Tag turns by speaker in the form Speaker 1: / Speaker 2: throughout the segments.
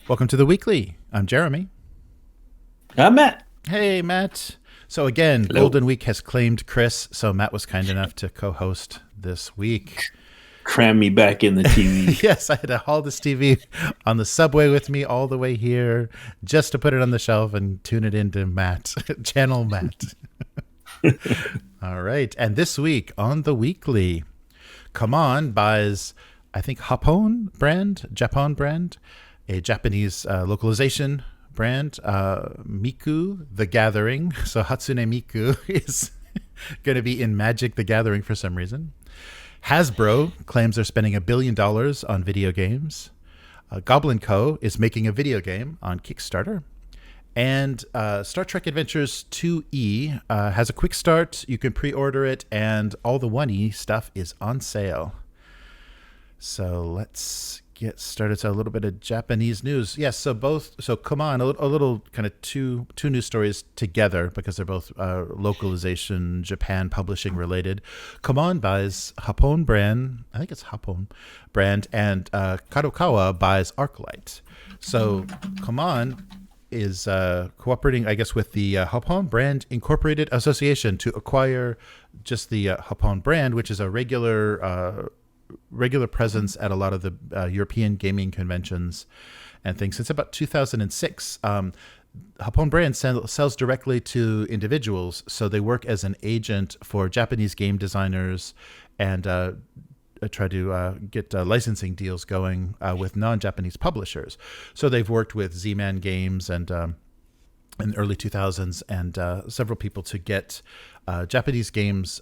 Speaker 1: Welcome to the Weekly. I'm Jeremy.
Speaker 2: I'm Matt.
Speaker 1: Hey, Matt. So again,
Speaker 2: Hello.
Speaker 1: Golden Week has claimed Chris, so Matt was kind enough to co-host this week.
Speaker 2: Cram me back in the TV.
Speaker 1: Yes, I had to haul this TV on the subway with me all the way here just to put it on the shelf and tune it into Matt, channel Matt. All right. And this week on the Weekly, CMON buys, I think, Japon Brand, a Japanese localization brand. Miku, The Gathering. So Hatsune Miku is going to be in Magic the Gathering for some reason. Hasbro claims they're spending $1 billion on video games. Goblinko is making a video game on Kickstarter. And Star Trek Adventures 2E has a quick start. You can pre-order it, and all the 1E stuff is on sale. So let's get started. So a little bit of Japanese news. Yes, so CMON, a little kind of two news stories together because they're both localization, Japan publishing related. CMON buys Japon Brand, I think it's Japon Brand, and Kadokawa buys Arclight. So CMON is cooperating, I guess, with the Japon Brand Incorporated Association to acquire just the Japon Brand, which is a regular presence at a lot of the European gaming conventions and things since about 2006. Japon Brand sells directly to individuals, so they work as an agent for Japanese game designers and try to get licensing deals going with non-Japanese publishers. So they've worked with Z-Man Games and in the early 2000s and several people to get Japanese games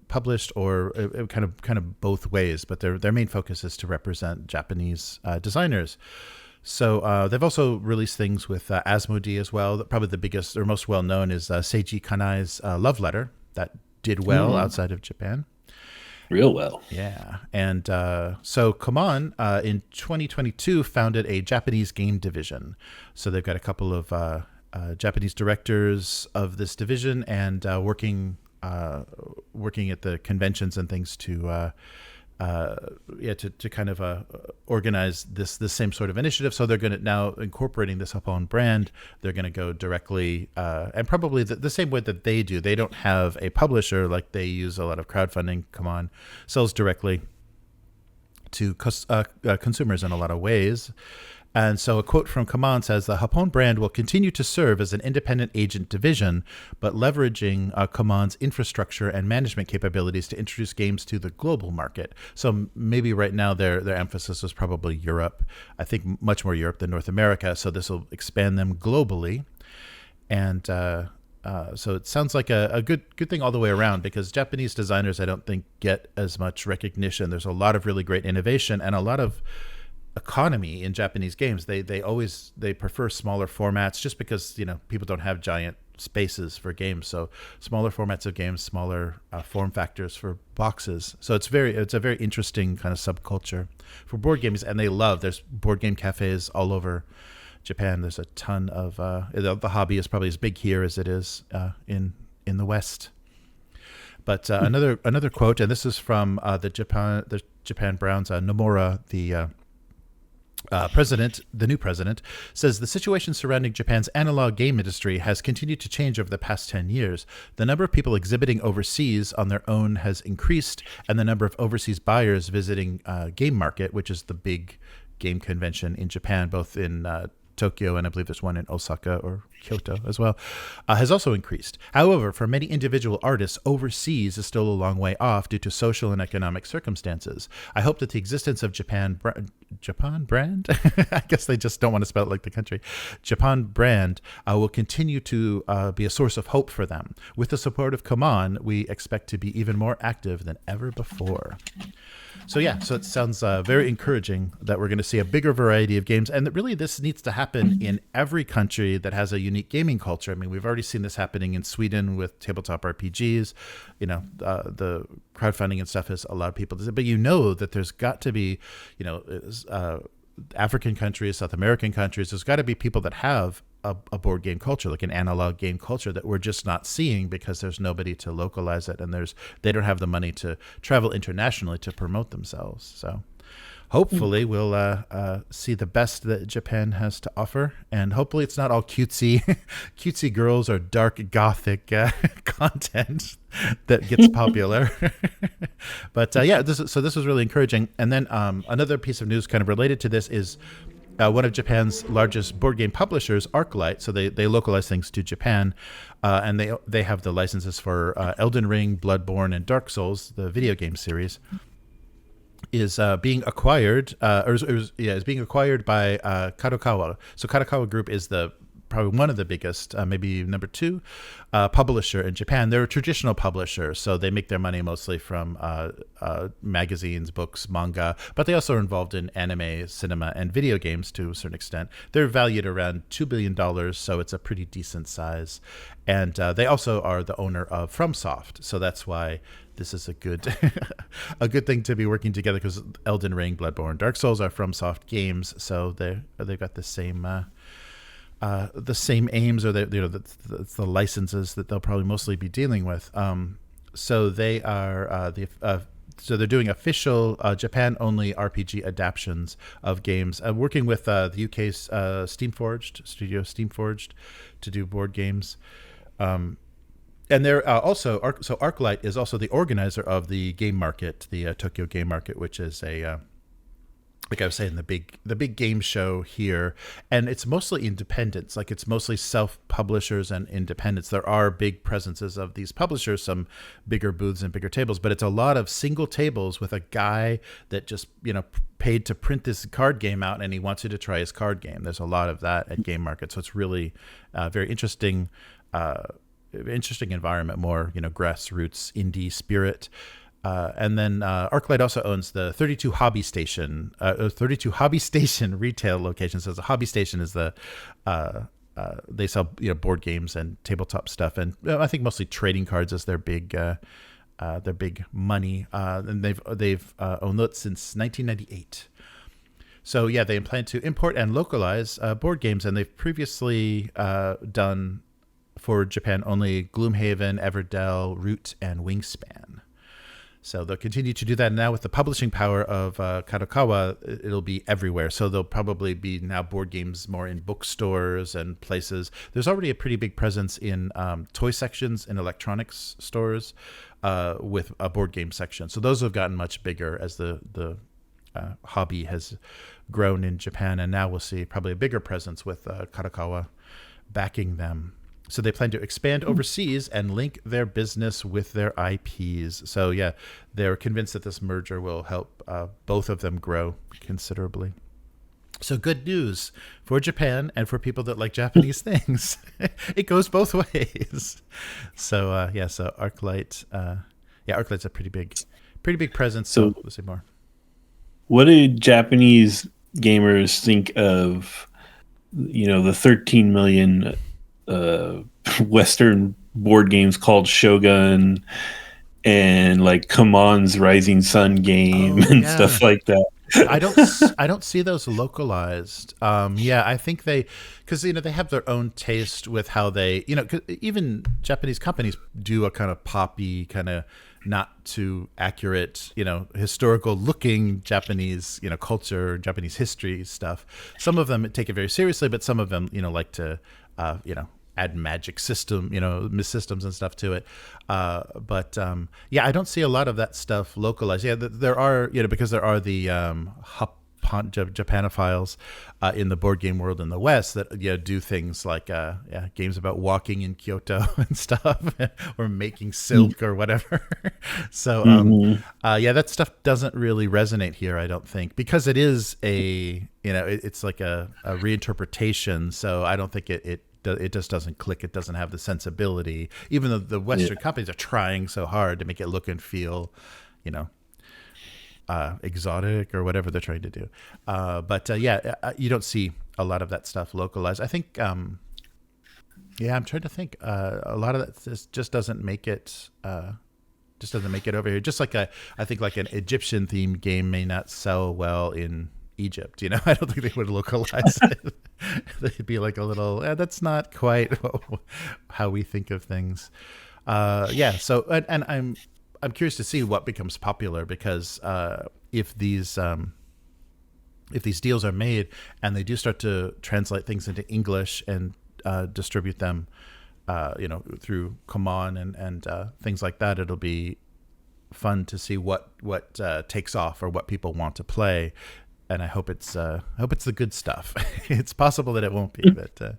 Speaker 1: published, or kind of both ways, but their main focus is to represent Japanese designers. So they've also released things with Asmodee as well. Probably the biggest or most well known is Seiji Kanai's Love Letter that did well outside of Japan.
Speaker 2: Real well.
Speaker 1: Yeah. And so CMON in 2022 founded a Japanese game division. So they've got a couple of Japanese directors of this division and working at the conventions and things to kind of organize this same sort of initiative. So they're going to now incorporating this Japon Brand. They're going to go directly and probably the same way that they do. They don't have a publisher, like they use a lot of crowdfunding. CMON sells directly to consumers in a lot of ways. And so a quote from CMON says, the Japon Brand will continue to serve as an independent agent division, but leveraging CMON's infrastructure and management capabilities to introduce games to the global market. So maybe right now their emphasis is probably Europe. I think much more Europe than North America. So this will expand them globally. And so it sounds like a good thing all the way around, because Japanese designers, I don't think, get as much recognition. There's a lot of really great innovation and a lot of economy in Japanese games. They prefer smaller formats just because people don't have giant spaces for games. So smaller formats of games, smaller form factors for boxes. So it's a very interesting kind of subculture for board games, and there's board game cafes all over Japan. There's a ton of the hobby is probably as big here as it is in the West. But another quote, and this is from the Japan Brand's Nomura, the new president, says the situation surrounding Japan's analog game industry has continued to change over the past 10 years. The number of people exhibiting overseas on their own has increased, and the number of overseas buyers visiting Game Market, which is the big game convention in Japan, both in Tokyo, and I believe there's one in Osaka or Kyoto as well, has also increased. However, for many individual artists, overseas is still a long way off due to social and economic circumstances. I hope that the existence of Japon Brand, I guess they just don't want to spell it like the country, Japon Brand will continue to be a source of hope for them. With the support of CMON, we expect to be even more active than ever before. So it sounds very encouraging that we're going to see a bigger variety of games, and that really this needs to happen in every country that has a unique gaming culture. I mean, we've already seen this happening in Sweden with tabletop RPGs. The crowdfunding and stuff has allowed people to, but that there's got to be, African countries, South American countries, there's got to be people that have a board game culture, like an analog game culture, that we're just not seeing because there's nobody to localize it, and they don't have the money to travel internationally to promote themselves. So hopefully we'll see the best that Japan has to offer, and hopefully it's not all cutesy cutesy girls or dark gothic content that gets popular. But this was really encouraging. And then another piece of news kind of related to this is one of Japan's largest board game publishers, Arclight, so they localize things to Japan, and they have the licenses for Elden Ring, Bloodborne, and Dark Souls, the video game series, is being acquired, is being acquired by Kadokawa. So Kadokawa Group is probably one of the biggest, maybe number 2, publisher in Japan. They're a traditional publisher, so they make their money mostly from magazines, books, manga, but they also are involved in anime, cinema, and video games to a certain extent. They're valued around $2 billion, so it's a pretty decent size. And they also are the owner of FromSoft, so that's why this is a good a good thing to be working together, because Elden Ring, Bloodborne, Dark Souls are FromSoft games, so they've got the same aims, or the licenses that they'll probably mostly be dealing with. So they are so they're doing official Japan-only RPG adaptions of games, working with the UK's Steamforged to do board games. And they're also so Arclight is also the organizer of the game market, the Tokyo Game Market, which is like I was saying, the big game show here, and it's mostly independents. Like, it's mostly self-publishers and independents. There are big presences of these publishers, some bigger booths and bigger tables, but it's a lot of single tables with a guy that just paid to print this card game out, and he wants you to try his card game. There's a lot of that at Game Market, so it's really very interesting. Interesting environment, more grassroots indie spirit. And then Arclight also owns the 32 Hobby Station retail locations. So the Hobby Station is they sell board games and tabletop stuff, and I think mostly trading cards is their big money. And they've owned it since 1998. So yeah, they plan to import and localize board games, and they've previously done for Japan only Gloomhaven, Everdell, Root, and Wingspan. So they'll continue to do that. Now with the publishing power of Kadokawa, it'll be everywhere. So there'll probably be now board games more in bookstores and places. There's already a pretty big presence in toy sections in electronics stores with a board game section. So those have gotten much bigger as the hobby has grown in Japan. And now we'll see probably a bigger presence with Kadokawa backing them. So they plan to expand overseas and link their business with their IPs. So yeah, they're convinced that this merger will help both of them grow considerably. So good news for Japan and for people that like Japanese things. It goes both ways. So so Arclight, Arclight's a pretty big presence. So we'll see more.
Speaker 2: What do Japanese gamers think of, the 13 million Western board games called Shogun and like CMON's Rising Sun game and stuff like that?
Speaker 1: I don't see those localized. I think because they have their own taste with how they, 'cause even Japanese companies do a kind of poppy, kind of not too accurate, historical looking Japanese, culture, Japanese history stuff. Some of them take it very seriously, but some of them, like to, add magic systems and stuff to it. I don't see a lot of that stuff localized. Yeah, there are, because there are the Japanophiles in the board game world in the West that do things like games about walking in Kyoto and stuff, or making silk or whatever. So that stuff doesn't really resonate here, I don't think, because it is it's like a reinterpretation. So I don't think it just doesn't click. It doesn't have the sensibility, even though the Western companies are trying so hard to make it look and feel, exotic or whatever they're trying to do. You don't see a lot of that stuff localized. I think, I'm trying to think. A lot of that just doesn't make it. Just doesn't make it over here. Just like I think like an Egyptian themed game may not sell well in Egypt. I don't think they would localize it. They'd be like a little, that's not quite how we think of things. So I'm curious to see what becomes popular, because if these if these deals are made and they do start to translate things into English and distribute them, through CMON and things like that, it'll be fun to see what takes off or what people want to play. And I hope it's the good stuff. It's possible that it won't be, but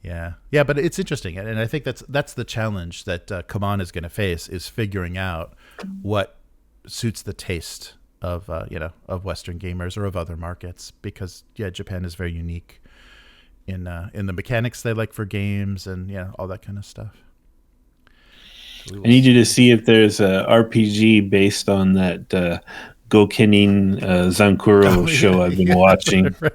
Speaker 1: yeah. But it's interesting, and I think that's the challenge that CMON is going to face, is figuring out what suits the taste of Western gamers or of other markets, because Japan is very unique in the mechanics they like for games and all that kind of stuff. So
Speaker 2: I need you to see if there's a RPG based on that Gokenin Zankuro show I've been watching.
Speaker 1: Right.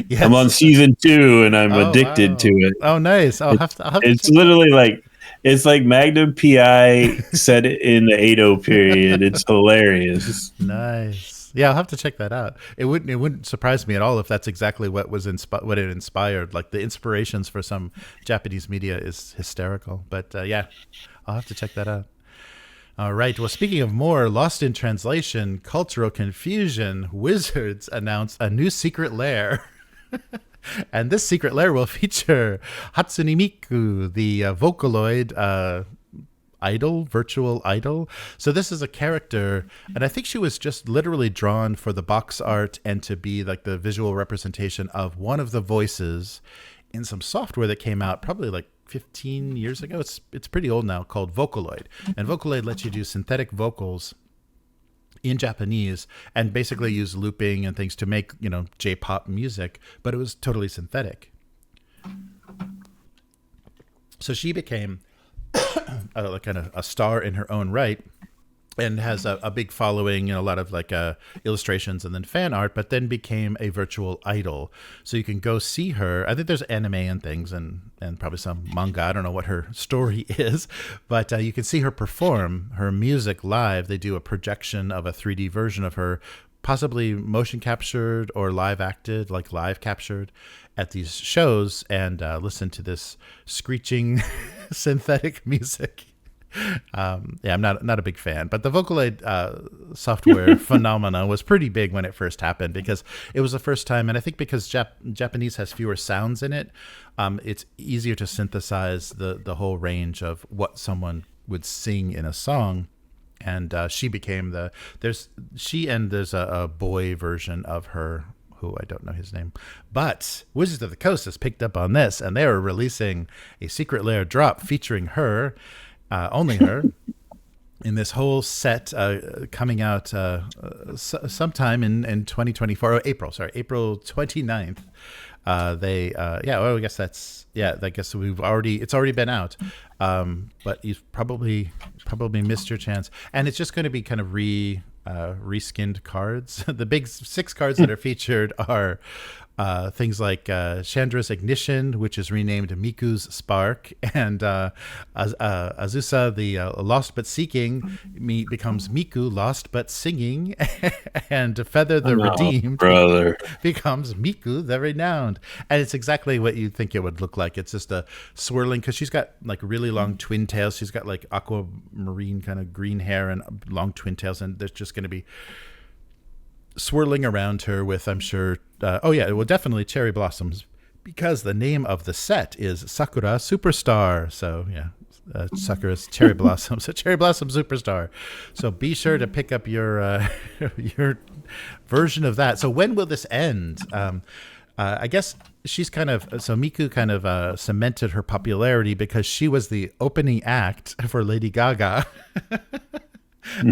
Speaker 1: Yes.
Speaker 2: I'm on season 2 and I'm addicted to it.
Speaker 1: Oh, nice!
Speaker 2: It's literally it's like Magnum PI set in the Edo period. It's hilarious.
Speaker 1: Nice. Yeah, I'll have to check that out. It wouldn't surprise me at all if that's exactly what what it inspired. Like, the inspirations for some Japanese media is hysterical. But I'll have to check that out. All right. Well, speaking of more lost in translation, cultural confusion, Wizards announced a new Secret Lair. And this Secret Lair will feature Hatsune Miku, the Vocaloid virtual idol. So this is a character, and I think she was just literally drawn for the box art and to be like the visual representation of one of the voices in some software that came out probably like 15 years ago. It's pretty old now, called Vocaloid. And Vocaloid lets you do synthetic vocals in Japanese and basically use looping and things to make, J-pop music, but it was totally synthetic. So she became kind of a star in her own right, and has a big following, a lot of illustrations and then fan art, but then became a virtual idol. So you can go see her. I think there's anime and things and probably some manga. I don't know what her story is, but you can see her perform her music live. They do a projection of a 3D version of her, possibly motion captured or live acted, like live captured at these shows, and listen to this screeching synthetic music. I'm not a big fan, but the Vocaloid software phenomena was pretty big when it first happened, because it was the first time, and I think because Japanese has fewer sounds in it, it's easier to synthesize the whole range of what someone would sing in a song. And she became there's a boy version of her, who I don't know his name, but Wizards of the Coast has picked up on this, and they are releasing a Secret Lair drop featuring her. Only her, in this whole set, coming out sometime in 2024, April 29th. I guess it's already been out, but you've probably missed your chance. And it's just going to be kind of reskinned cards. The big 6 cards that are featured are things like Chandra's Ignition, which is renamed Miku's Spark, and Azusa, the Lost But Seeking, becomes Miku, Lost But Singing, and Feather the Redeemed becomes Miku the Renowned. And it's exactly what you think it would look like. It's just a swirling, because she's got like really long twin tails. She's got like aquamarine kind of green hair and long twin tails, and there's just going to be swirling around her with, I'm sure, definitely cherry blossoms, because the name of the set is Sakura Superstar. So Sakura's cherry blossom, so cherry blossom superstar. So be sure to pick up your your version of that. So when will this end? I guess Miku kind of cemented her popularity because she was the opening act for Lady Gaga.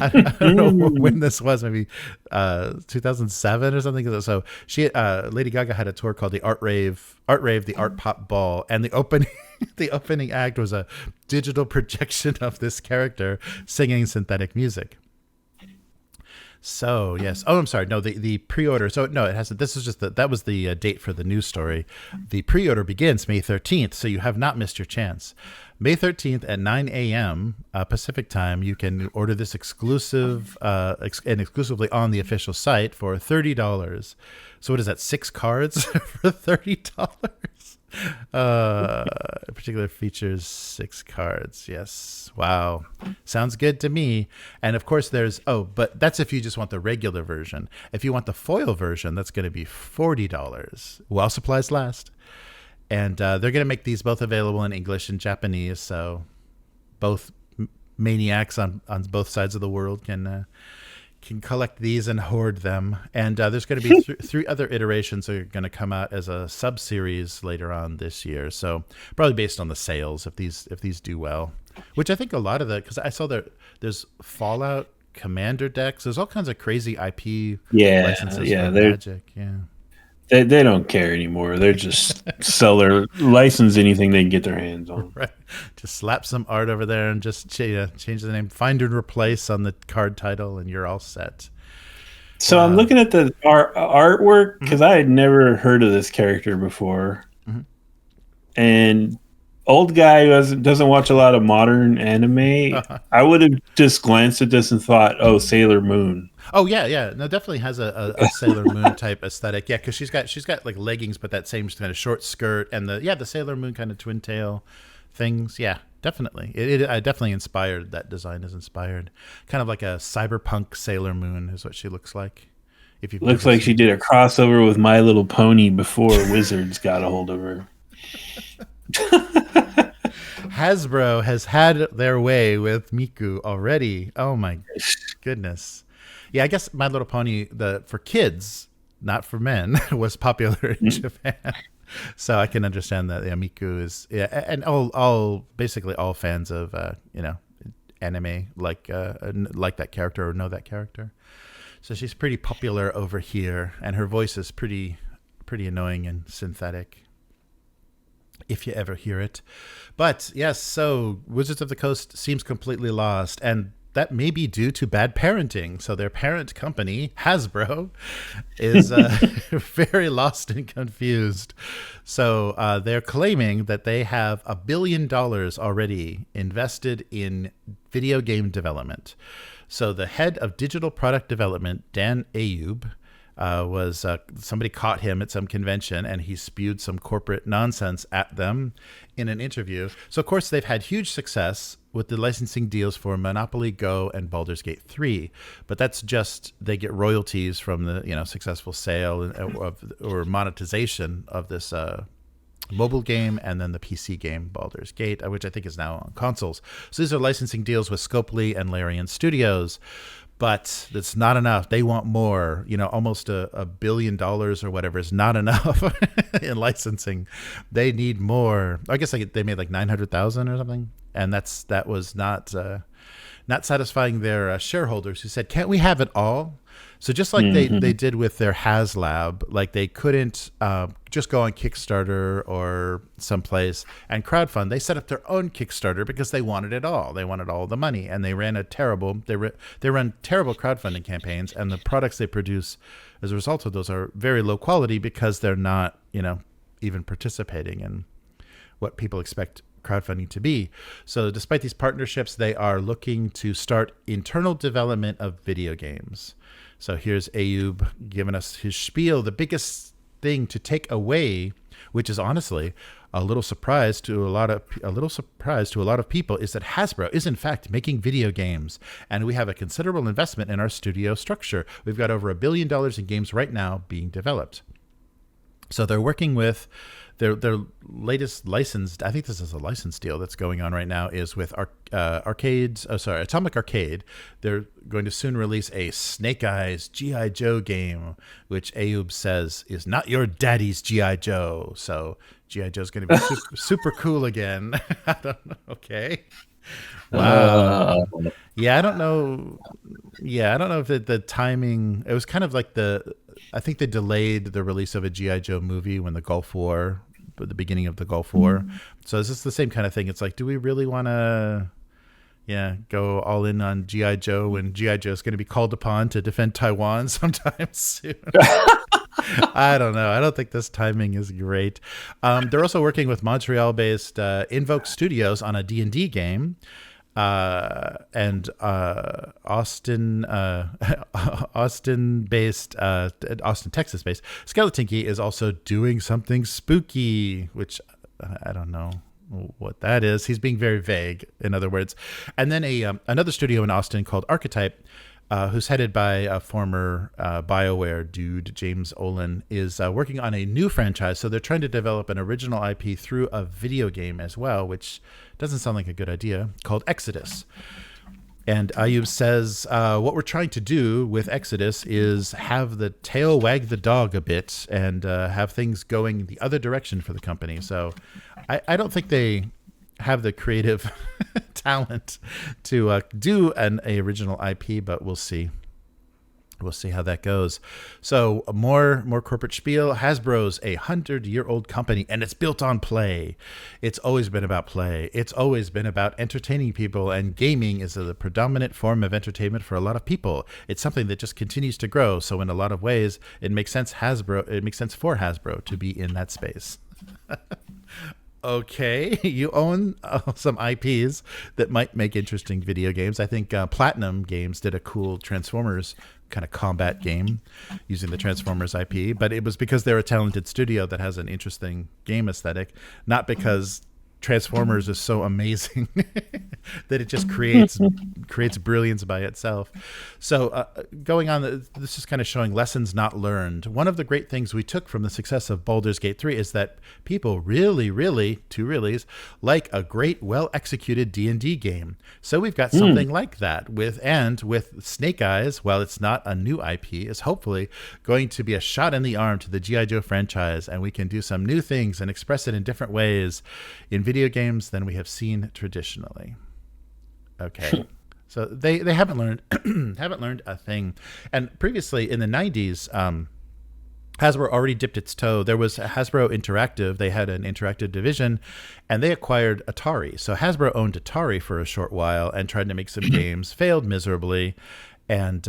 Speaker 1: I don't know when this was, maybe 2007 or something. So Lady Gaga had a tour called the Art Rave, the Art Pop Ball, and the opening act was a digital projection of this character singing synthetic music. So yes. Oh, I'm sorry. No, the pre-order. So no, it hasn't. This is just that was the date for the news story. The pre-order begins May 13th, so you have not missed your chance. May 13th at 9 a.m. Pacific time, you can order this exclusive and exclusively on the official site for $30. So what is that? 6 cards for $30? Particular features 6 cards. Yes. Wow. Sounds good to me. And of course but that's if you just want the regular version. If you want the foil version, that's going to be $40 while supplies last. And they're going to make these both available in English and Japanese. So both maniacs on both sides of the world can collect these and hoard them. And there's going to be 3 other iterations that are going to come out as a sub-series later on this year. So probably based on the sales if these do well, which I think a lot of because I saw there's Fallout Commander decks. There's all kinds of crazy IP licenses for Magic. Yeah.
Speaker 2: They don't care anymore. They're just license anything they can get their hands on.
Speaker 1: Right. Just slap some art over there and just change the name, find and replace on the card title, and you're all set.
Speaker 2: So I'm looking at the artwork because I had never heard of this character before. Mm-hmm. And old guy who doesn't watch a lot of modern anime, I would have just glanced at this and thought, oh, Sailor Moon.
Speaker 1: Oh yeah. No, definitely has a Sailor Moon type aesthetic. Yeah, because she's got like leggings, but that same kind of short skirt and the Sailor Moon kind of twin tail things. Yeah, definitely. It definitely inspired. That design is inspired. Kind of like a cyberpunk Sailor Moon is what she looks like. If you
Speaker 2: looks like she did a crossover with My Little Pony before Wizards got a hold of her.
Speaker 1: Hasbro has had their way with Miku already. Oh my goodness. Yeah, I guess My Little Pony, for kids, not for men, was popular in Japan. So I can understand that. Yeah, Miku is, and basically all fans of anime like that character or know that character. So she's pretty popular over here, and her voice is pretty annoying and synthetic, if you ever hear it. But yes, so Wizards of the Coast seems completely lost, and that may be due to bad parenting. So their parent company, Hasbro, is very lost and confused. So they're claiming that they have $1 billion already invested in video game development. So the head of digital product development, Dan Ayub, was somebody caught him at some convention and he spewed some corporate nonsense at them in an interview. So of course they've had huge success with the licensing deals for Monopoly Go and Baldur's Gate 3, but that's just they get royalties from the successful sale or monetization of this mobile game and then the PC game Baldur's Gate, which I think is now on consoles. So these are licensing deals with Scopely and Larian Studios. But that's not enough. They want more. Almost $1 billion or whatever is not enough in licensing. They need more. I guess they made like 900,000 or something, and that was not satisfying their shareholders, who said, "Can't we have it all?" So just like they did with their Haslab, like they couldn't just go on Kickstarter or someplace and crowdfund. They set up their own Kickstarter because they wanted it all. They wanted all the money, and they ran terrible crowdfunding campaigns. And the products they produce as a result of those are very low quality because they're not, even participating in what people expect crowdfunding to be. So despite these partnerships, they are looking to start internal development of video games. So here's Ayub giving us his spiel. The biggest thing to take away, which is honestly a little surprise to a lot of people, is that Hasbro is in fact making video games, and we have a considerable investment in our studio structure. We've got over $1 billion in games right now being developed. So they're working with their latest licensed, I think this is a license deal that's going on right now, is with Atomic Arcade. They're going to soon release a Snake Eyes G.I. Joe game, which Ayub says is not your daddy's G.I. Joe. So G.I. Joe's going to be super cool again. I don't know. Okay. Wow. Yeah, I don't know. Yeah, I don't know if the timing, it was kind of like I think they delayed the release of a G.I. Joe movie when the Gulf War, the beginning of the Gulf War. Mm-hmm. So is this the same kind of thing? It's like, do we really want to, go all in on G.I. Joe when G.I. Joe is going to be called upon to defend Taiwan sometime soon? I don't know. I don't think this timing is great. They're also working with Montreal-based Invoke Studios on a D&D game. and Austin, Austin-based, Austin, Texas-based Skeleton Key is also doing something spooky, which I don't know what that is. He's being very vague, in other words. And then another studio in Austin called Archetype, who's headed by a former BioWare dude, James Olin, is working on a new franchise. So they're trying to develop an original IP through a video game as well, which doesn't sound like a good idea, called Exodus. And Ayub says, what we're trying to do with Exodus is have the tail wag the dog a bit and have things going the other direction for the company. So I don't think they have the creative talent to do an original IP, but we'll see. We'll see how that goes. So more corporate spiel. Hasbro's a 100-year-old company, and it's built on play. It's always been about play. It's always been about entertaining people, and gaming is the predominant form of entertainment for a lot of people. It's something that just continues to grow. So in a lot of ways, it makes sense for Hasbro to be in that space. Okay, you own some IPs that might make interesting video games. I think Platinum Games did a cool Transformers kind of combat game using the Transformers IP, but it was because they're a talented studio that has an interesting game aesthetic, not because Transformers is so amazing that it just creates brilliance by itself. So going on, this is kind of showing lessons not learned. One of the great things we took from the success of Baldur's Gate 3 is that people really, two reallys, like a great, well-executed D&D game. So we've got something like that with Snake Eyes, while it's not a new IP, is hopefully going to be a shot in the arm to the G.I. Joe franchise, and we can do some new things and express it in different ways in video games than we have seen traditionally. Okay. So they haven't learned a thing. And previously in the 90s, Hasbro already dipped its toe. There was Hasbro Interactive. They had an interactive division, and they acquired Atari. So Hasbro owned Atari for a short while and tried to make some games, failed miserably, and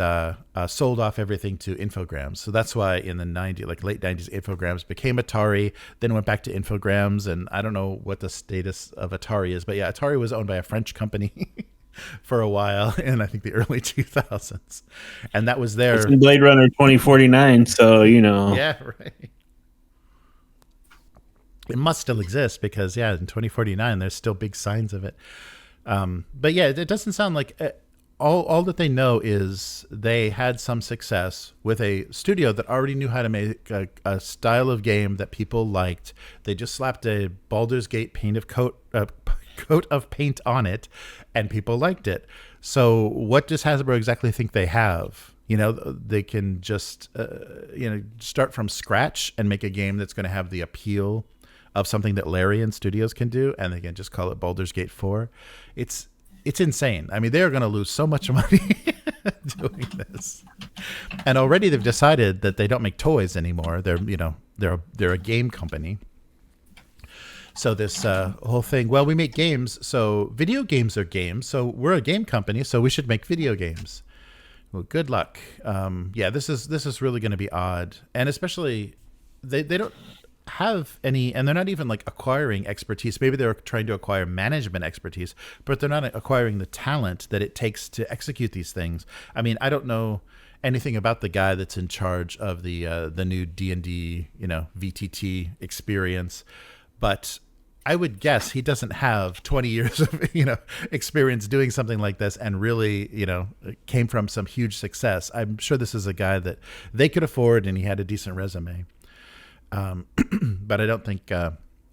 Speaker 1: sold off everything to Infogrames. So that's why in the late 90s, Infogrames became Atari, then went back to Infogrames, and I don't know what the status of Atari is, but yeah, Atari was owned by a French company for a while in, I think, the early 2000s. And that was their...
Speaker 2: It's in Blade Runner 2049, so, you know.
Speaker 1: Yeah, right. It must still exist because, yeah, in 2049, there's still big signs of it. But yeah, it doesn't sound like... All that they know is they had some success with a studio that already knew how to make a style of game that people liked. They just slapped a Baldur's Gate coat of paint on it, and people liked it. So what does Hasbro exactly think they have? You know, they can just start from scratch and make a game that's going to have the appeal of something that Larian Studios can do, and they can just call it Baldur's Gate 4. It's insane. I mean, they're going to lose so much money doing this. And already they've decided that they don't make toys anymore. They're a game company. So this whole thing, well, we make games, so video games are games. So we're a game company, so we should make video games. Well, good luck. Yeah, this is really going to be odd. And especially they don't have any, and they're not even like acquiring expertise. Maybe they're trying to acquire management expertise, but they're not acquiring the talent that it takes to execute these things. I mean, I don't know anything about the guy that's in charge of the new D&D, VTT experience, but I would guess he doesn't have 20 years of, experience doing something like this and really, came from some huge success. I'm sure this is a guy that they could afford and he had a decent resume. But I don't think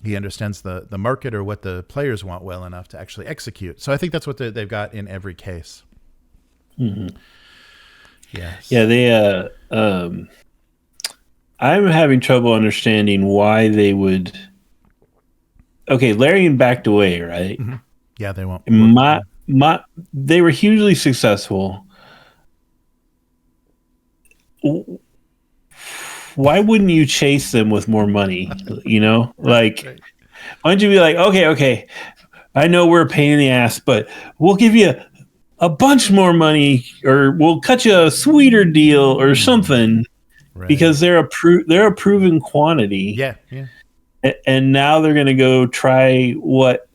Speaker 1: he understands the market or what the players want well enough to actually execute. So I think that's what they've got in every case.
Speaker 2: Mm-hmm.
Speaker 1: Yes.
Speaker 2: Yeah, they. I'm having trouble understanding why they would. Okay, Larian backed away, right?
Speaker 1: Mm-hmm. Yeah, they won't.
Speaker 2: They were hugely successful. Why wouldn't you chase them with more money? Like,
Speaker 1: Right.
Speaker 2: Why don't you be like, okay, I know we're a pain in the ass, but we'll give you a bunch more money, or we'll cut you a sweeter deal or something,
Speaker 1: Right.
Speaker 2: because they're a proven quantity.
Speaker 1: Yeah.
Speaker 2: And now they're going to go try what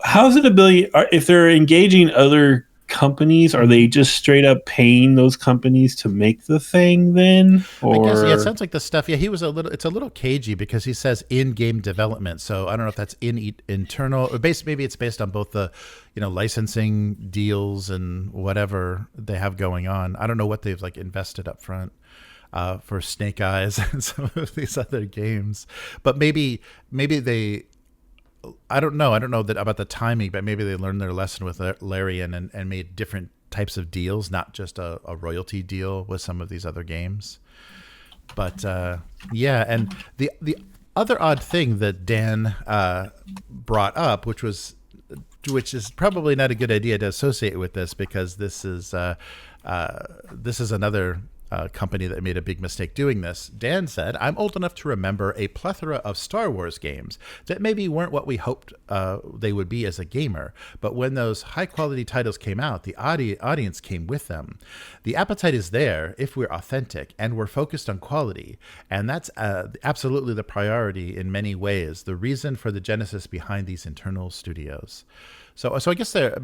Speaker 2: how's it $1 billion? If they're engaging other companies, are they just straight up paying those companies to make the thing then? Or
Speaker 1: I guess, yeah, it sounds like the stuff. Yeah, it's a little cagey because he says in-game development. So I don't know if that's internal or maybe it's based on both the, licensing deals and whatever they have going on. I don't know what they've like invested up front for Snake Eyes and some of these other games, but maybe they, I don't know that about the timing, but maybe they learned their lesson with Larian and made different types of deals, not just a royalty deal with some of these other games. But yeah, and the other odd thing that Dan brought up, which is probably not a good idea to associate with this, because this is another company that made a big mistake doing this. Dan said, "I'm old enough to remember a plethora of Star Wars games that maybe weren't what we hoped they would be as a gamer, but when those high-quality titles came out, the audience came with them. The appetite is there if we're authentic and we're focused on quality, and that's absolutely the priority in many ways, the reason for the genesis behind these internal studios." So I guess they're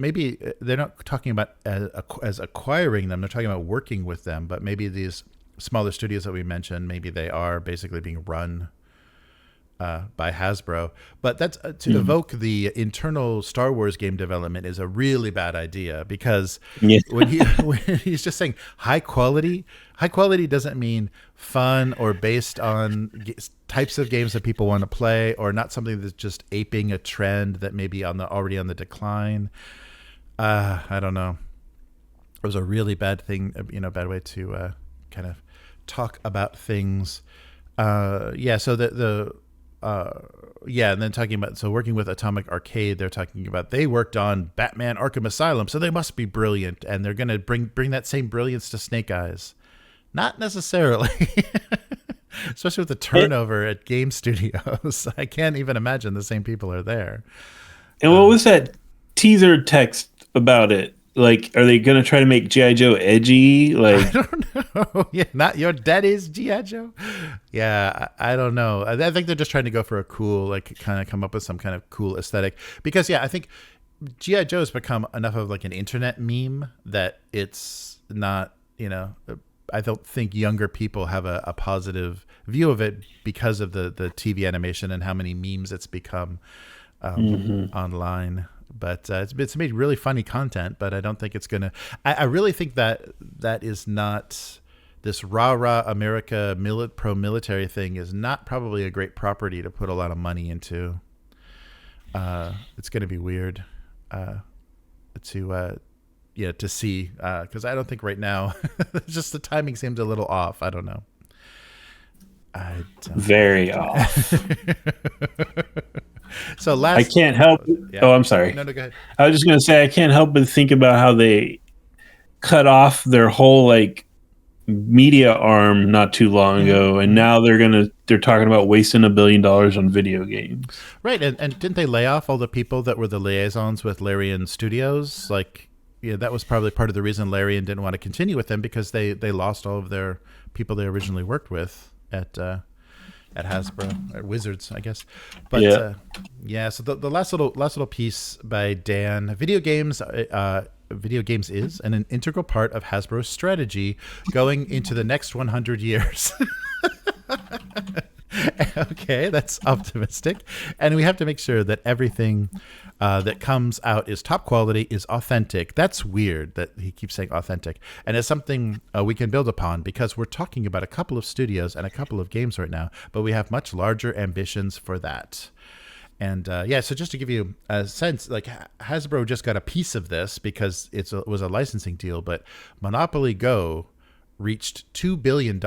Speaker 1: not talking about as acquiring them. They're talking about working with them. But maybe these smaller studios that we mentioned, maybe they are basically being run by Hasbro. But that's to evoke the internal Star Wars game development is a really bad idea, because when he's just saying high quality doesn't mean fun or based on types of games that people want to play, or not something that's just aping a trend that may be already on the decline. I don't know. It was a really bad thing, bad way to kind of talk about things. Yeah. So and then talking about, working with Atomic Arcade, they're talking about they worked on Batman Arkham Asylum, so they must be brilliant, and they're going to bring that same brilliance to Snake Eyes. Not necessarily. Especially with the turnover at game studios. I can't even imagine the same people are there.
Speaker 2: And what was that teaser text about it? Like, are they going to try to make G.I. Joe edgy? Like,
Speaker 1: I don't know. Yeah, not your daddy's G.I. Joe. Yeah, I don't know. I think they're just trying to go for a cool, like, kind of come up with some kind of cool aesthetic. Because, yeah, I think G.I. Joe has become enough of like an internet meme that it's not, I don't think younger people have a positive view of it because of the TV animation and how many memes it's become online. But it's made really funny content, but I don't think it's going to... I really think that is not... This rah-rah America pro-military thing is not probably a great property to put a lot of money into. It's going to be weird to see, because I don't think right now, just the timing seems a little off. I don't know.
Speaker 2: Very off.
Speaker 1: So
Speaker 2: I can't help.
Speaker 1: Yeah.
Speaker 2: Oh, I'm sorry.
Speaker 1: No, go ahead.
Speaker 2: I was just going to say, I can't help but think about how they cut off their whole like media arm not too long ago, and now they're talking about wasting $1 billion on video games.
Speaker 1: Right, and didn't they lay off all the people that were the liaisons with Larian Studios? Like, that was probably part of the reason Larian didn't want to continue with them, because they lost all of their people they originally worked with at Hasbro, or Wizards, I guess. But so the last little piece by Dan: video games is an integral part of Hasbro's strategy going into the next 100 years. Okay, that's optimistic. And we have to make sure that everything that comes out is top quality, is authentic. That's weird that he keeps saying authentic. And it's something we can build upon, because we're talking about a couple of studios and a couple of games right now, but we have much larger ambitions for that. And so just to give you a sense, like Hasbro just got a piece of this because it was a licensing deal, but Monopoly Go reached $2 billion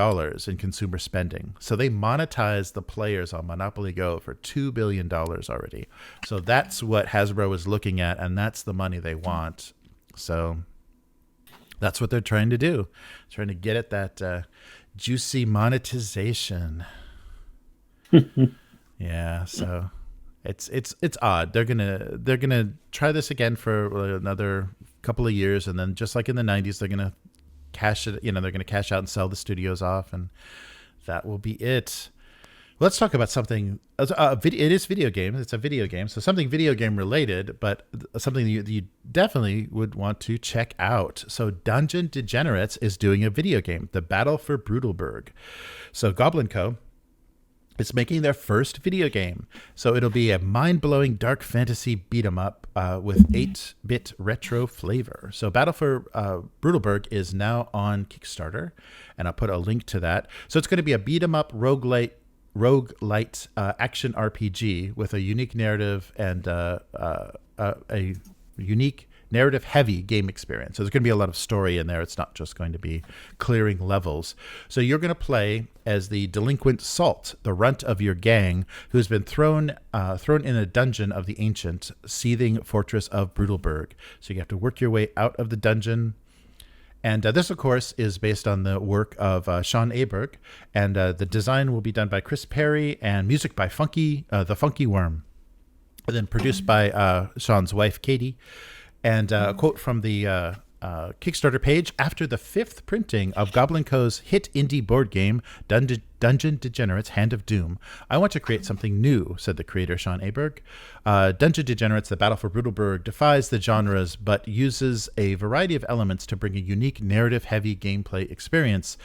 Speaker 1: in consumer spending. So they monetized the players on Monopoly Go for $2 billion already. So that's what Hasbro is looking at, and that's the money they want. So that's what they're trying to do. Trying to get at that juicy monetization. Yeah, so it's odd. They're gonna try this again for another couple of years, and then just like in the 90s, they're gonna cash it. They're gonna cash out and sell the studios off, and that will be it. Let's talk about something. It is video game. It's a video game, so something video game related, but something you definitely would want to check out. So, Dungeon Degenerates is doing a video game, The Battle for Brutalberg. So, Goblinko is making their first video game. So, it'll be a mind-blowing dark fantasy beat 'em up with 8-bit retro flavor. So, Battle for Brutalberg is now on Kickstarter, and I'll put a link to that. So, it's going to be a beat 'em up roguelite action RPG with a unique narrative and a unique narrative-heavy game experience. So there's going to be a lot of story in there. It's not just going to be clearing levels. So you're going to play as the delinquent Salt, the runt of your gang, who's been thrown in a dungeon of the ancient, seething fortress of Brutalberg. So you have to work your way out of the dungeon. And this, of course, is based on the work of Sean Aberg, and the design will be done by Chris Perry, and music by the Funky Worm, and then produced by Sean's wife, Katie. And a quote from the Kickstarter page: "After the 5th printing of Goblinko's hit indie board game, Dungeon Degenerates Hand of Doom, I want to create something new," said the creator, Sean Aberg. Dungeon Degenerates, The Battle for Brutalberg, defies the genres, but uses a variety of elements to bring a unique narrative-heavy gameplay experience,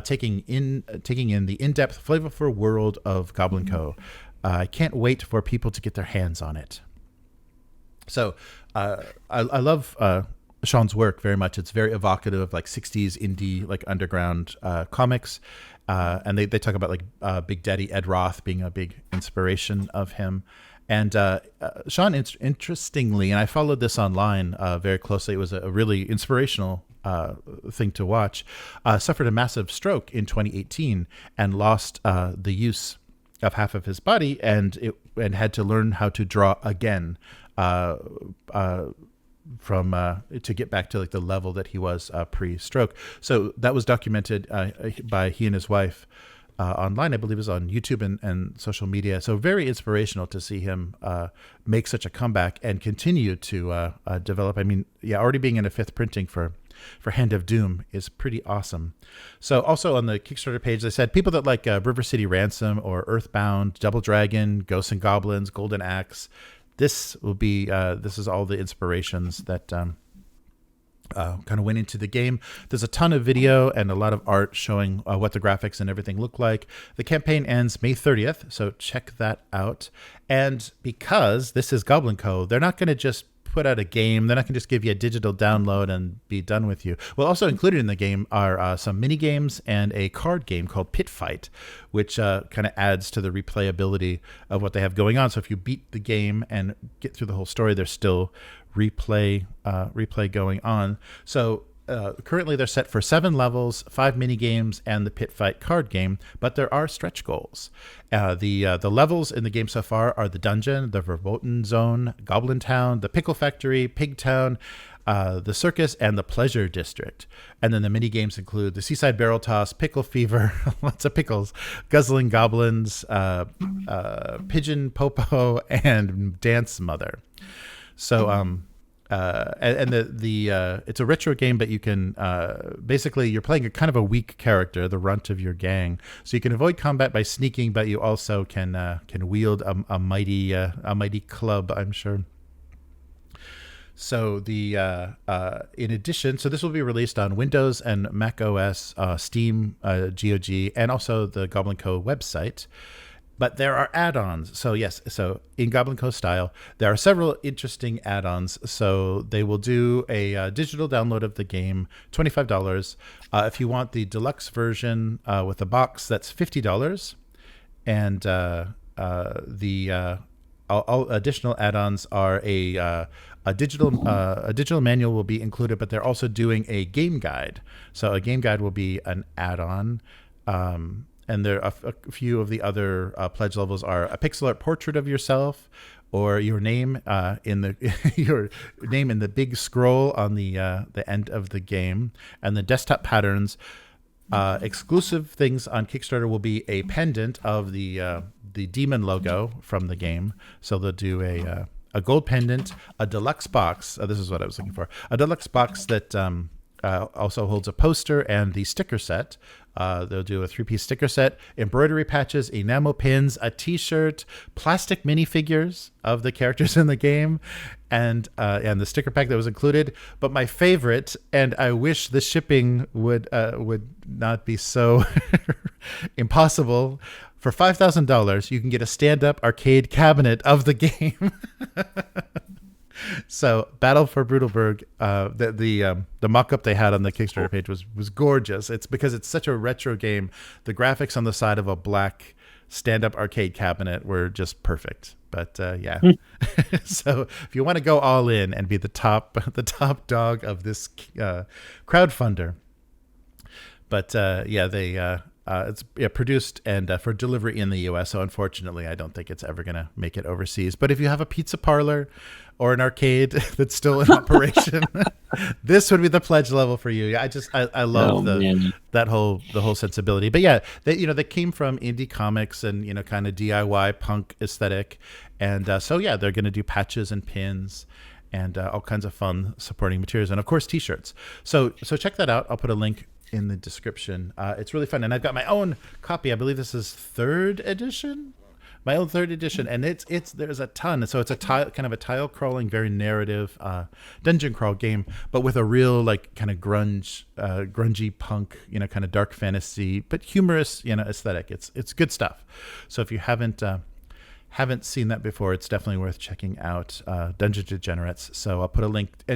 Speaker 1: taking in the in-depth, flavorful world of Goblinko. I can't wait for people to get their hands on it. So I love Sean's work very much. It's very evocative of like 60s indie, like underground comics. And they talk about like Big Daddy Ed Roth being a big inspiration of him. And Sean, interestingly, and I followed this online very closely, it was a really inspirational thing to watch, suffered a massive stroke in 2018 and lost the use of half of his body and had to learn how to draw again to get back to like the level that he was pre-stroke. So that was documented by he and his wife online. I believe it was on YouTube and social media. So very inspirational to see him make such a comeback and continue to develop. I mean, yeah, already being in a 5th printing for Hand of Doom is pretty awesome. So also on the Kickstarter page, they said people that like River City Ransom or Earthbound, Double Dragon, Ghosts and Goblins, Golden Axe, this is all the inspirations that kind of went into the game. There's a ton of video and a lot of art showing what the graphics and everything look like. The campaign ends May 30th, so check that out. And because this is Goblinko, they're not going to just put out a game. They're not going to just give you a digital download and be done with you. Well, also included in the game are some mini games and a card game called Pit Fight, which kind of adds to the replayability of what they have going on. So if you beat the game and get through the whole story, there's still replay going on. So currently they're set for 7 levels, 5 mini games, and the Pit Fight card game, but there are stretch goals. The levels in the game so far are the Dungeon, the Verboten Zone, Goblin Town, the Pickle Factory, Pig Town, the Circus, and the Pleasure District. And then the mini games include the Seaside Barrel Toss, Pickle Fever, lots of pickles, Guzzling Goblins, Pigeon Popo, and Dance Mother. So it's a retro game, but you can basically you're playing a kind of a weak character, the runt of your gang. So you can avoid combat by sneaking, but you also can wield a mighty club, I'm sure. So in addition, so this will be released on Windows and Mac OS, Steam, GOG, and also the Goblinko website. But there are add-ons. So yes, so in Goblinko style, there are several interesting add-ons. So they will do a digital download of the game, $25. If you want the deluxe version with a box, that's $50. And the all additional add-ons are a digital manual will be included, but they're also doing a game guide. So a game guide will be an add-on. And there are a few of the other pledge levels are a pixel art portrait of yourself, or your name in the big scroll on the end of the game, and the desktop patterns. Exclusive things on Kickstarter will be a pendant of the demon logo from the game. So they'll do a gold pendant, a deluxe box. This is what I was looking for. A deluxe box that also holds a poster and the sticker set. They'll do a 3-piece sticker set, embroidery patches, enamel pins, a T-shirt, plastic minifigures of the characters in the game, and the sticker pack that was included. But my favorite, and I wish the shipping would not be so impossible. For $5,000, you can get a stand-up arcade cabinet of the game. So, Battle for Brutalberg, the mock-up they had on the Kickstarter page was gorgeous. It's because it's such a retro game. The graphics on the side of a black stand-up arcade cabinet were just perfect. But yeah, so if you want to go all in and be the top dog of this crowdfunder, but it's produced and for delivery in the U.S. So unfortunately, I don't think it's ever going to make it overseas. But if you have a pizza parlor or an arcade that's still in operation, this would be the pledge level for you. Yeah, I love the whole sensibility. But yeah, they came from indie comics and kind of DIY punk aesthetic, and so yeah, they're going to do patches and pins and all kinds of fun supporting materials, and of course T-shirts. So check that out. I'll put a link in the description. It's really fun, and I've got my own copy. I believe this is third edition, and there's a ton. So it's a kind of a tile crawling, very narrative dungeon crawl game, but with a real kind of grungy punk, kind of dark fantasy, but humorous, aesthetic. It's good stuff. So if you haven't seen that before, it's definitely worth checking out. Dungeon Degenerates. So I'll put a link to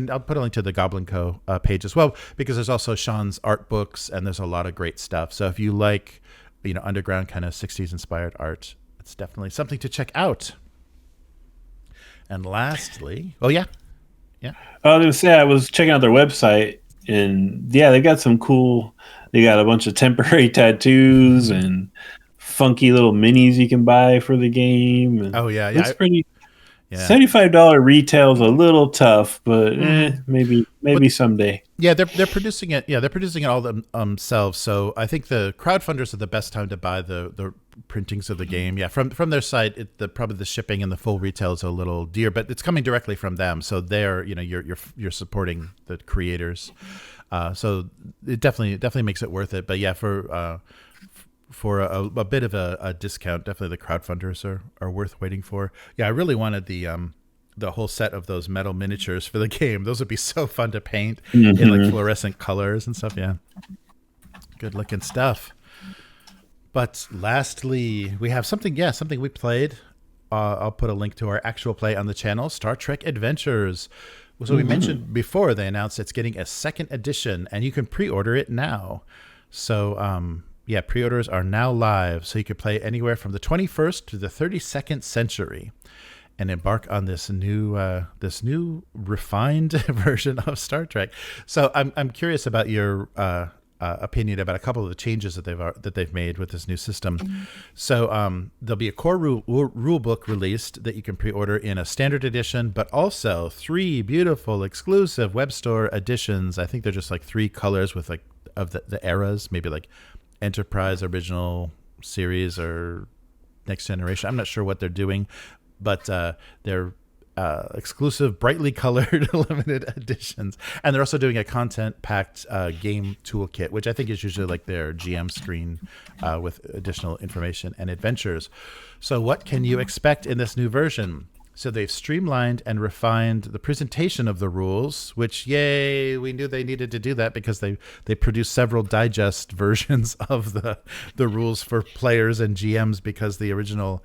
Speaker 1: the Goblinko page as well, because there's also Sean's art books, and there's a lot of great stuff. So if you like, underground kind of 60s inspired art, it's definitely something to check out. And lastly, I was
Speaker 2: gonna say, I was checking out their website, and yeah, they got some cool. They got a bunch of temporary tattoos and funky little minis you can buy for the game. And it's pretty. Yeah. $75 retail's a little tough, but maybe someday.
Speaker 1: Yeah, they're producing it. Yeah, they're producing it all themselves. So I think the crowdfunders are the best time to buy the printings of the game. Yeah, from their site, probably the shipping and the full retail is a little dear, but it's coming directly from them. So they're you're supporting the creators. So it definitely makes it worth it. But yeah, for a bit of a discount, definitely the crowdfunders are worth waiting for. Yeah, I really wanted the whole set of those metal miniatures for the game. Those would be so fun to paint in fluorescent colors and stuff. Yeah, good looking stuff. But lastly, we have something we played. I'll put a link to our actual play on the channel, Star Trek Adventures. So we mentioned before, they announced it's getting a second edition, and you can pre-order it now. So pre-orders are now live, so you can play anywhere from the 21st to the 32nd century and embark on this new refined version of Star Trek. So I'm curious about your opinion about a couple of the changes that they've made with this new system. So there'll be a core rule book released that you can pre-order in a standard edition, but also 3 beautiful exclusive web store editions. I think they're just 3 colors with of the eras, maybe Enterprise, Original Series, or Next Generation. I'm not sure what they're doing, but they're exclusive, brightly colored limited editions. And they're also doing a content-packed game toolkit, which I think is usually their GM screen with additional information and adventures. So what can you expect in this new version? So they've streamlined and refined the presentation of the rules, which, yay, we knew they needed to do that because they produced several digest versions of the rules for players and GMs, because the original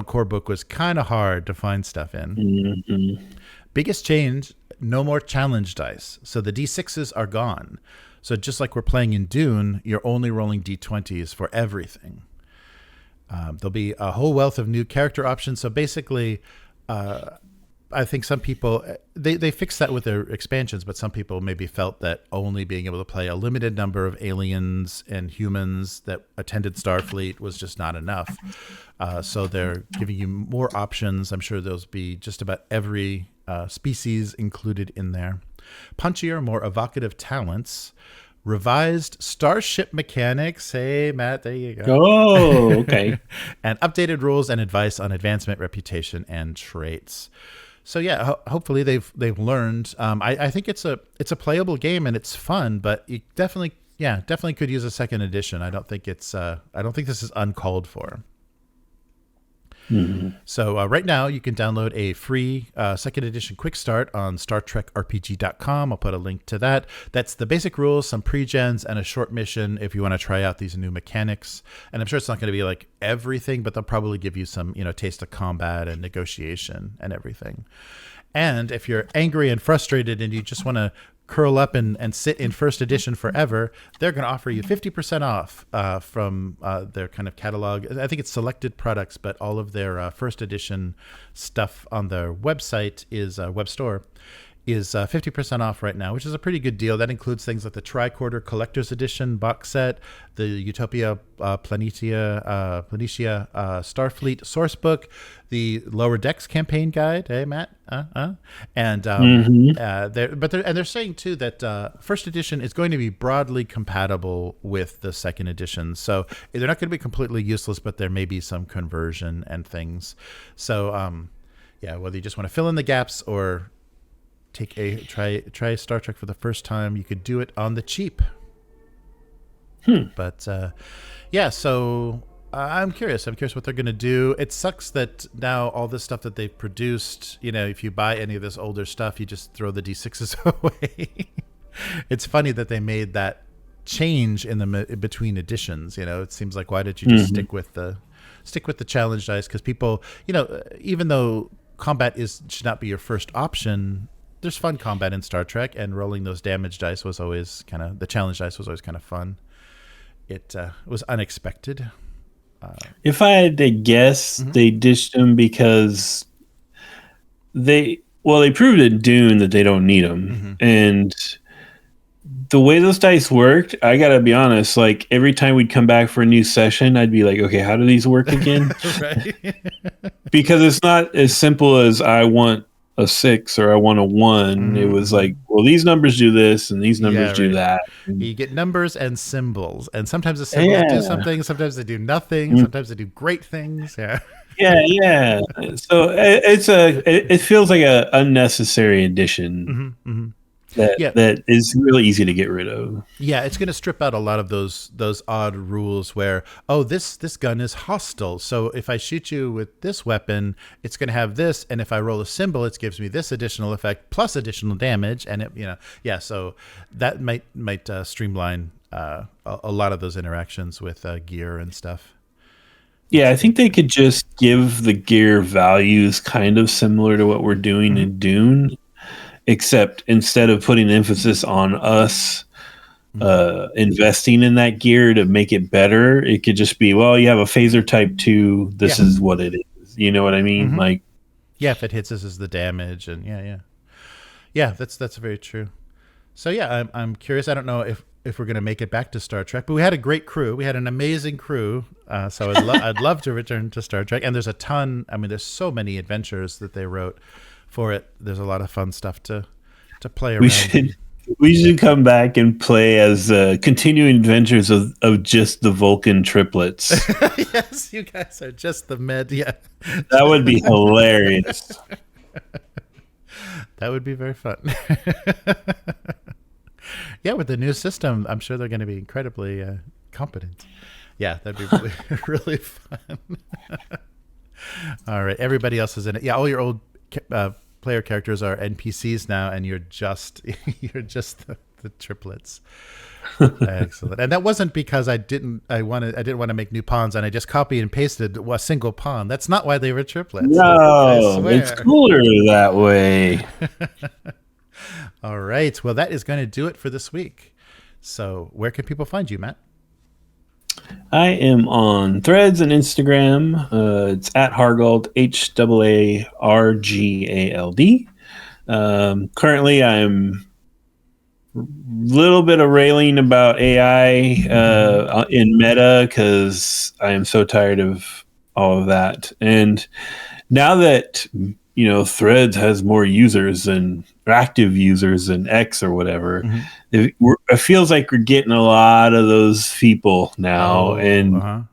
Speaker 1: core book was kind of hard to find stuff in. Biggest change, no more challenge dice. So the D6s are gone. So just like we're playing in Dune, you're only rolling D20s for everything. There'll be a whole wealth of new character options. So basically, I think some people, they fixed that with their expansions, but some people maybe felt that only being able to play a limited number of aliens and humans that attended Starfleet was just not enough. So they're giving you more options. I'm sure there'll be just about every species included in there. Punchier, more evocative talents. Revised starship mechanics. Hey, Matt, there you go.
Speaker 2: Oh, okay.
Speaker 1: And updated rules and advice on advancement, reputation, and traits. So yeah, hopefully they've learned. I think it's a playable game and it's fun, but you definitely could use a second edition. I don't think this is uncalled for.
Speaker 2: Mm-hmm.
Speaker 1: So right now you can download a free second edition quick start on StarTrekRPG.com. I'll put a link to that. That's the basic rules, some pre-gens, and a short mission if you want to try out these new mechanics. And I'm sure it's not going to be like everything, but they'll probably give you some, taste of combat and negotiation and everything. And if you're angry and frustrated and you just want to curl up and sit in first edition forever, they're going to offer you 50% off from their kind of catalog. I think it's selected products, but all of their first edition stuff on their website web store is 50% off right now, which is a pretty good deal. That includes things like the Tricorder Collector's Edition box set, the Utopia Planitia Starfleet source book, the Lower Decks campaign guide. Hey, Matt, and they're saying too that first edition is going to be broadly compatible with the second edition. So they're not going to be completely useless, but there may be some conversion and things. So whether you just want to fill in the gaps or try Star Trek for the first time, you could do it on the cheap. But so I'm curious what they're going to do. It sucks that now all this stuff that they've produced, if you buy any of this older stuff, you just throw the D6s away. It's funny that they made that change in the between editions. It seems like, why did you just stick with the challenge dice? Because people, even though combat should not be your first option, there's fun combat in Star Trek, and rolling those damage dice was always the challenge dice was always kind of fun. It was unexpected.
Speaker 2: If I had to guess, they ditched them because they proved at Dune that they don't need them. And the way those dice worked, I gotta be honest, like every time we'd come back for a new session, I'd be like, okay, how do these work again? Because it's not as simple as I want a 6 or I want a 1. It was like, well, these numbers do this and these numbers do that.
Speaker 1: You get numbers and symbols, and sometimes the symbols do something, sometimes they do nothing, sometimes they do great things. So
Speaker 2: it feels like a unnecessary addition. That is really easy to get rid of.
Speaker 1: Yeah, it's going to strip out a lot of those odd rules where, this gun is hostile, so if I shoot you with this weapon, it's going to have this, and if I roll a symbol, it gives me this additional effect plus additional damage, and so that might streamline a lot of those interactions with gear and stuff.
Speaker 2: Yeah, I think they could just give the gear values kind of similar to what we're doing in Dune. Except instead of putting emphasis on us investing in that gear to make it better, it could just be, well, you have a phaser type 2. This is what it is. You know what I mean? Like,
Speaker 1: if it hits, this is the damage, and that's very true. So I'm curious. I don't know if we're going to make it back to Star Trek, but we had a great crew. We had an amazing crew. So I'd love to return to Star Trek. And there's a ton. I mean, there's so many adventures that they wrote for it. There's a lot of fun stuff to play around.
Speaker 2: We should come back and play as continuing adventures of just the Vulcan triplets.
Speaker 1: Yes, you guys are just the med. Yeah,
Speaker 2: that would be hilarious.
Speaker 1: That would be very fun. With the new system, I'm sure they're going to be incredibly competent. Yeah, that'd be really, really fun. All right, everybody else is in it. Yeah, all your old player characters are NPCs now, and you're just the triplets. Excellent. And that wasn't because I didn't want to make new pawns, and I just copy and pasted a single pawn. That's not why they were triplets.
Speaker 2: No, it's cooler that way.
Speaker 1: All right. Well, that is going to do it for this week. So where can people find you, Matt?
Speaker 2: I am on Threads and Instagram. It's at Hargald, HAARGALD. Currently, I'm a little bit of railing about AI in Meta because I am so tired of all of that. And now that Threads has more users and active users than X or whatever, it feels like we're getting a lot of those people now, and a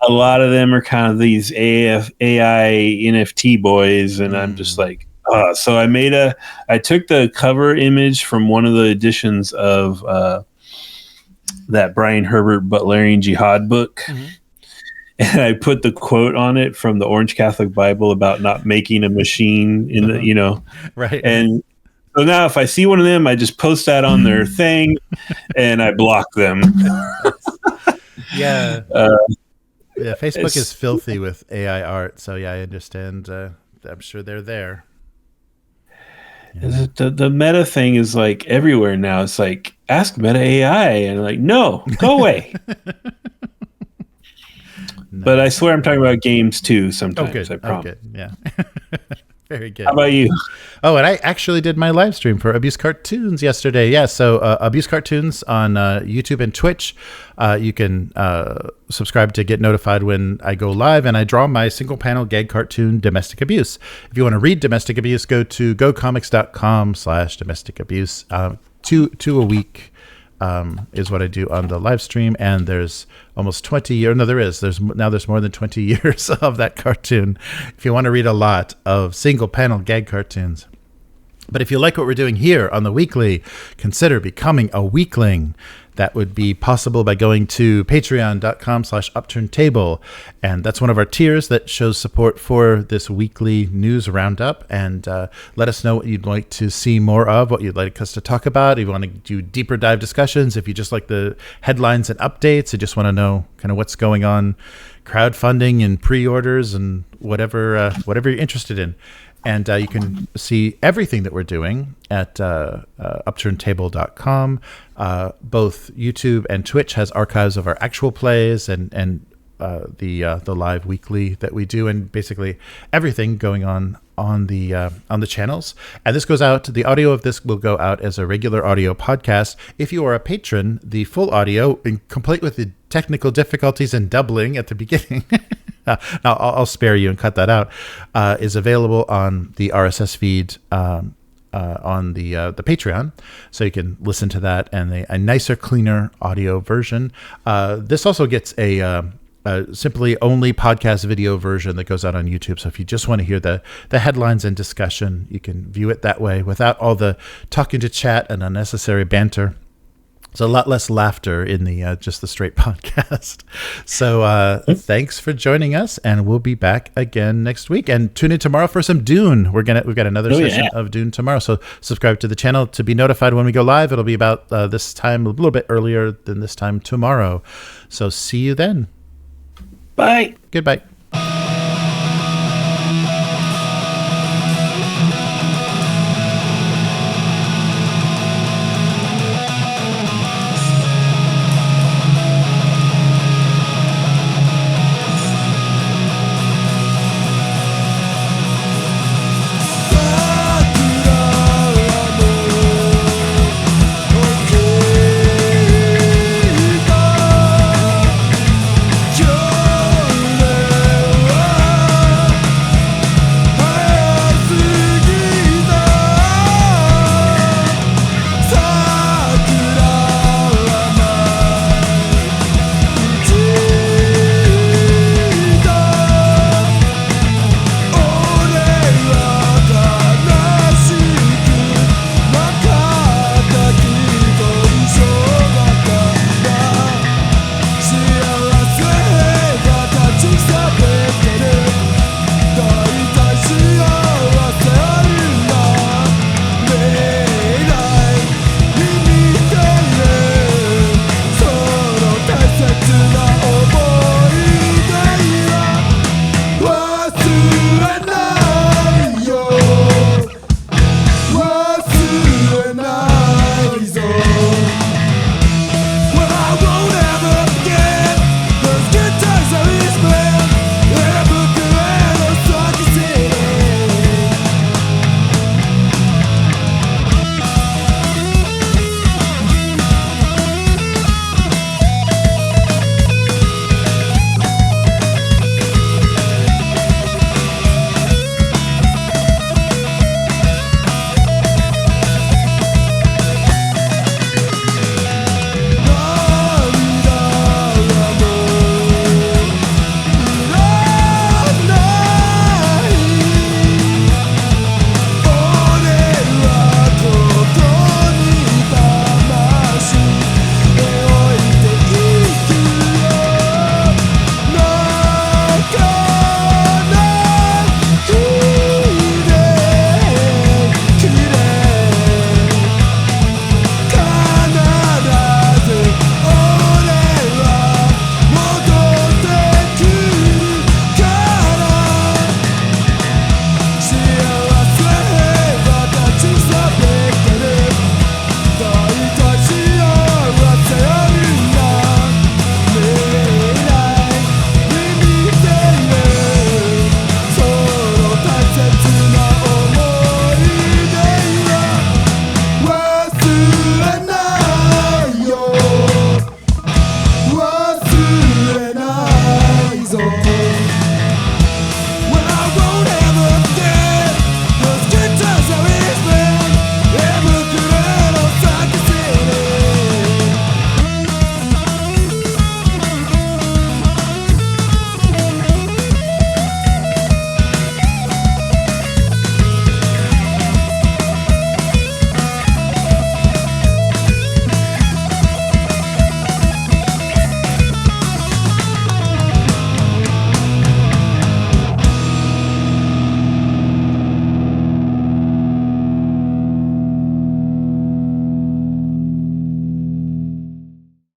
Speaker 2: lot of them are kind of these AI NFT boys, and I'm just like, So I took the cover image from one of the editions of that Brian Herbert Butlerian Jihad book. Mm-hmm. And I put the quote on it from the Orange Catholic Bible about not making a machine in the,
Speaker 1: right.
Speaker 2: And so now if I see one of them, I just post that on their thing and I block them.
Speaker 1: Yeah. Facebook is filthy with AI art. So yeah, I understand. I'm sure they're there.
Speaker 2: Yeah. The meta thing is like everywhere now. It's like, ask Meta AI. And like, no, go away. No. But I swear I'm talking about games too sometimes. I promise.
Speaker 1: Good. Yeah. Very good.
Speaker 2: How about you?
Speaker 1: Oh, and I actually did my live stream for Abuse Cartoons yesterday. Yeah, so Abuse Cartoons on YouTube and Twitch. You can subscribe to get notified when I go live, and I draw my single panel gag cartoon, Domestic Abuse. If you want to read Domestic Abuse, go to gocomics.com/domestic abuse. Two a week. Is what I do on the live stream, and there's almost 20 years. No, there's more than 20 years of that cartoon. If you want to read a lot of single panel gag cartoons. But if you like what we're doing here on the weekly, consider becoming a weekling. That would be possible by going to patreon.com/upturntable. And that's one of our tiers that shows support for this weekly news roundup. And let us know what you'd like to see more of, what you'd like us to talk about. If you want to do deeper dive discussions, if you just like the headlines and updates, you just want to know kind of what's going on, crowdfunding and pre-orders and whatever you're interested in. And you can see everything that we're doing at upturntable.com. Both YouTube and Twitch has archives of our actual plays and the live weekly that we do, and basically everything going on the channels. And this goes out. The audio of this will go out as a regular audio podcast. If you are a patron, the full audio, complete with the technical difficulties and doubling at the beginning. Now, I'll spare you and cut that out. Is available on the RSS feed on the Patreon, so you can listen to that and a nicer, cleaner audio version. This also gets a simply only podcast video version that goes out on YouTube. So if you just want to hear the headlines and discussion, you can view it that way without all the talking to chat and unnecessary banter. It's a lot less laughter in the just the straight podcast. So thanks for joining us, and we'll be back again next week. And tune in tomorrow for some Dune. We've got another session of Dune tomorrow. So subscribe to the channel to be notified when we go live. It'll be about this time, a little bit earlier than this time tomorrow. So see you then.
Speaker 2: Bye.
Speaker 1: Goodbye.